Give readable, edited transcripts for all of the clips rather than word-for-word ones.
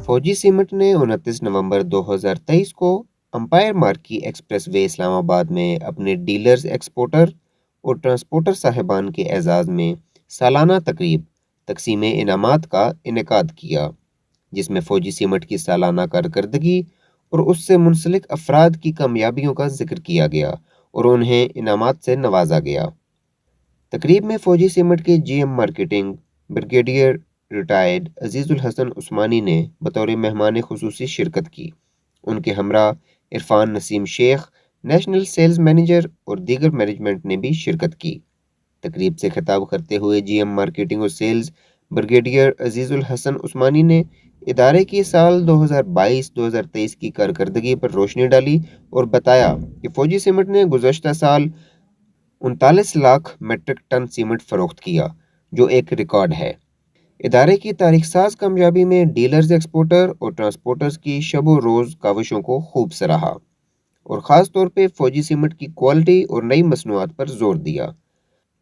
फौजी सीमेंट ने 29 नवंबर 2023 को अंपायर मार्ग की एक्सप्रेस वे इस्लामाबाद में अपने डीलर्स एक्सपोर्टर और ट्रांसपोर्टर साहिबान के एजाज़ में सालाना तकरीब तकसीम इनामात का इनेकाद किया, जिसमें फौजी सीमेंट की सालाना कारकर्दगी और उससे मुंसलिक अफराद की कामयाबियों का जिक्र किया गया और उन्हें इनामात से नवाजा गया। तकरीब में फौजी सीमेंट के GM marketing brigadier retired Azizul Hasan Usmani ने बतौर मेहमान खुसूसी शिरकत की। उनके हमरा Irfan Naseem Sheikh, national sales manager और दीगर मैनेजमेंट ने भी शिरकत की। तकरीब से खिताब करते हुए जीएम मार्केटिंग और सेल्स ब्रिगेडियर अजीजुल हसन उस्मानी ने इदारे की साल 2022-2023 की कारकर्दगी पर रोशनी डाली और बताया कि फौजी सीमेंट ने गुज़श्ता साल 39 लाख मेट्रिक टन सीमेंट फरोख्त किया, जो एक रिकॉर्ड है। इदारे की तारीखसाज कामयाबी में डीलर्स एक्सपोर्टर और ट्रांसपोर्टर्स की शब व रोज़ काविशों को खूब सराहा और ख़ास तौर पे फौजी सीमेंट की क्वालिटी और नई मसनूआत पर जोर दिया।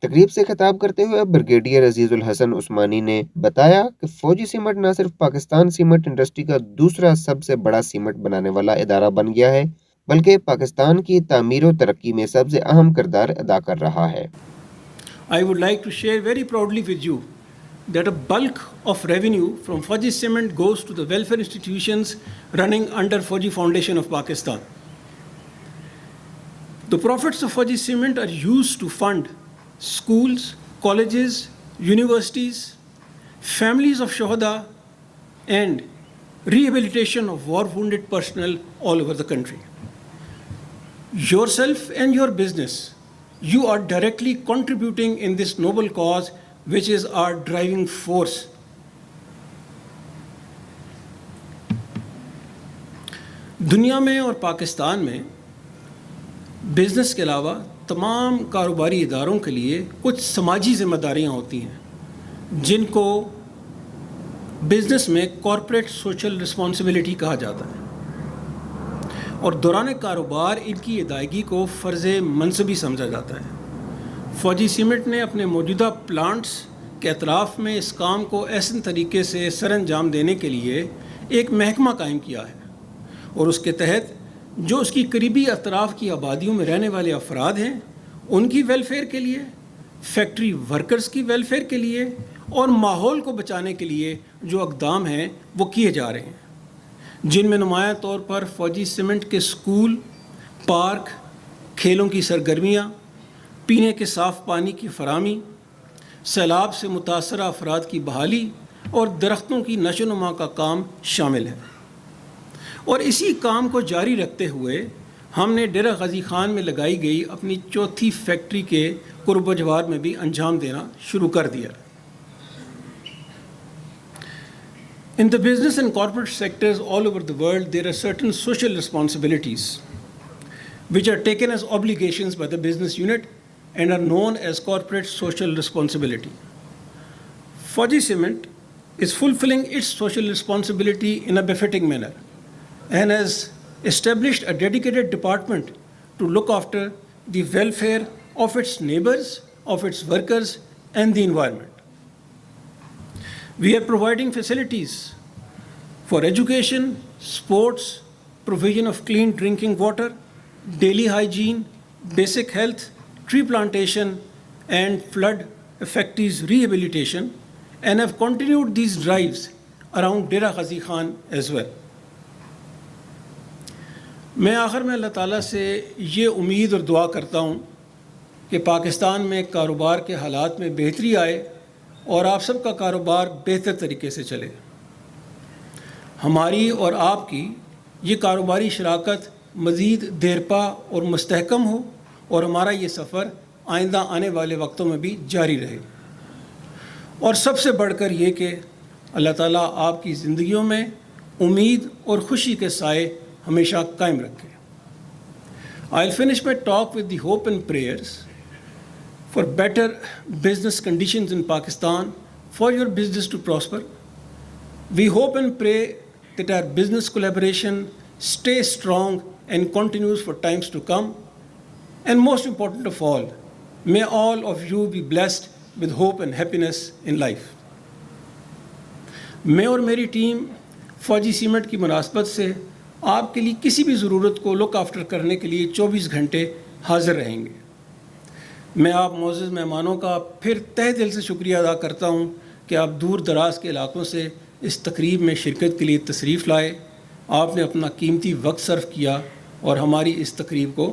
तकरीब से खिताब करते हुए ब्रिगेडियर अजीजुल हसन उस्मानी ने बताया कि फौजी सीमेंट न सिर्फ पाकिस्तान सीमेंट इंडस्ट्री का दूसरा सबसे बड़ा सीमेंट बनाने वाला इदारा बन गया है, बल्कि पाकिस्तान की तामीर और तरक्की में सबसे अहम किरदार अदा कर रहा है। I would like to share very proudly with you that a bulk of revenue from Fauji Cement goes to the welfare institutions running under Fauji Foundation of Pakistan. The profits of Fauji Cement are used to fund schools, colleges, universities, families of Shohada, and rehabilitation of war-wounded personnel all over the country. Yourself and your business, you are directly contributing in this noble cause, which is our driving force. दुनिया में और पाकिस्तान में business के अलावा तमाम कारोबारी इदारों के लिए कुछ समाजी ज़िम्मेदारियां होती हैं, जिनको बिज़नेस में कॉरपोरेट सोशल रिस्पॉन्सिबिलिटी कहा जाता है, और दौरान कारोबार इनकी अदायगी को फ़र्ज़ मनसबी समझा जाता है। फौजी सीमेंट ने अपने मौजूदा प्लांट्स के अतराफ़ में इस काम को ऐसे तरीके से सरअंजाम देने के लिए एक महकमा कायम किया है, और उसके तहत जो उसकी करीबी अतराफ़ की आबादियों में रहने वाले अफराद हैं, उनकी वेलफेयर के लिए, फैक्ट्री वर्कर्स की वेलफेयर के लिए और माहौल को बचाने के लिए जो इक़दाम हैं वो किए जा रहे हैं, जिनमें नुमाया तौर पर फौजी सीमेंट के स्कूल, पार्क, खेलों की सरगर्मियाँ, पीने के साफ़ पानी की फराहमी, सैलाब से मुतासरा अफराद की बहाली और दरख्तों की नशोनुमा का काम शामिल है। और इसी काम को जारी रखते हुए हमने डेरा गाजी खान में लगाई गई अपनी चौथी फैक्ट्री के कुर्ब जवार में भी अंजाम देना शुरू कर दिया। In the business and corporate sectors all over the world, there are certain social responsibilities which are taken as obligations by the business unit and are known as corporate social responsibility. Fauji Cement is fulfilling its social responsibility in a befitting manner and has established a dedicated department to look after the welfare of its neighbors, of its workers, and the environment. We are providing facilities for education, sports, provision of clean drinking water, daily hygiene, basic health, tree plantation, and flood affectees rehabilitation, and have continued these drives around Dera Ghazi Khan as well. मैं आखिर में अल्लाह ताला से ये उम्मीद और दुआ करता हूँ कि पाकिस्तान में कारोबार के हालात में बेहतरी आए और आप सबका कारोबार बेहतर तरीके से चले। हमारी और आपकी ये कारोबारी शराकत मज़ीद देरपा और मुस्तहकम हो और हमारा ये सफ़र आइंदा आने वाले वक्तों में भी जारी रहे। और सबसे बढ़कर ये कि अल्लाह ताला आपकी ज़िंदगियों में उम्मीद और खुशी के साए हमेशा कायम रखे। I'll finish my talk with the hope and prayers for better business conditions in Pakistan, for your business to prosper. We hope and pray that our business collaboration stays strong and continues for times to come. And most important of all, may all of you be blessed with hope and happiness in life. मैं और मेरी team फ़ौजी cement की मुनासबत से आपके लिए किसी भी ज़रूरत को लुक आफ्टर करने के लिए 24 घंटे हाज़िर रहेंगे। मैं आप मोअज़्ज़ज़ मेहमानों का फिर तहे दिल से शुक्रिया अदा करता हूँ कि आप दूर दराज के इलाकों से इस तकरीब में शिरकत के लिए तशरीफ़ लाए। आपने अपना कीमती वक्त सर्व किया और हमारी इस तकरीब को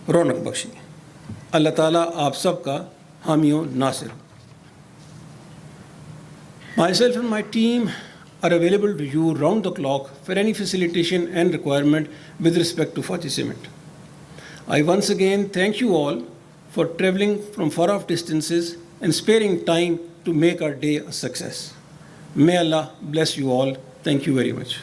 रौनक बख्शी। अल्लाह ताला आप सब का हामी व नासिर हो। Myself and my team are available to you round the clock for any facilitation and requirement with respect to Fauji Cement. I once again thank you all for traveling from far off distances and sparing time to make our day a success. May Allah bless you all. Thank you very much.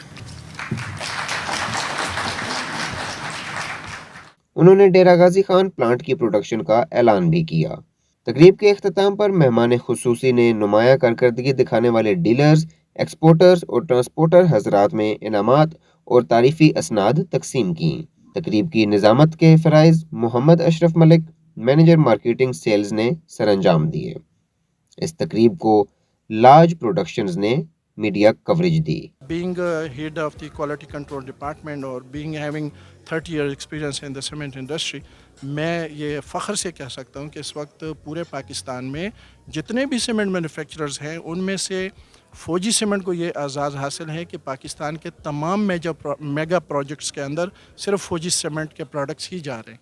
उन्होंने डेरा Ghazi Khan plant की production का ऐलान भी किया। तकरीब के इख्तिताम पर मेहमान खुसूसी ने नुमाया कारकर्दगी दिखाने वाले डीलर्स, एक्सपोर्टर्स और ट्रांसपोर्टर हजरात में इनामात और तारीफी असनाद तकसीम की। तकरीब की निजामत के फ़राइज़ Mohammad Ashraf Malik, manager marketing sales ने सरअंजाम दिए। इस तकरीब को लार्ज प्रोडक्शंस ने मीडिया कवरेज दी। Being head of the quality control department or being having 30 years experience in the cement industry, मैं ये फ़ख्र से कह सकता हूँ कि इस वक्त पूरे पाकिस्तान में जितने भी सीमेंट मैन्युफैक्चरर्स हैं उनमें से फौजी सीमेंट को ये एजाज़ हासिल है कि पाकिस्तान के तमाम मेगा प्रोजेक्ट्स के अंदर सिर्फ फौजी सीमेंट के प्रोडक्ट्स ही जा रहे हैं,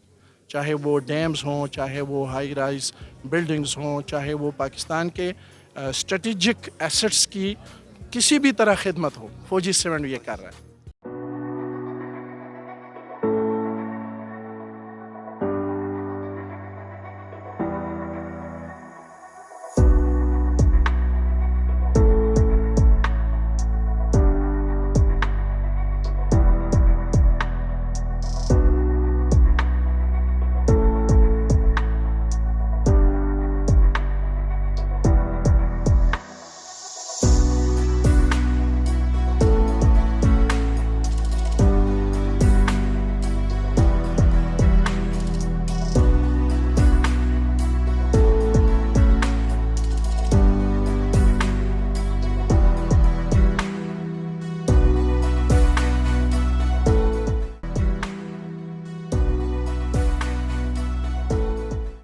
चाहे वो डैम्स हों, चाहे वो हाई राइज बिल्डिंग्स हों, चाहे वो पाकिस्तान के स्ट्रेटिजिक एसेट्स की किसी भी तरह खिदमत हो, फौजी सीमेंट ये कर रहा है।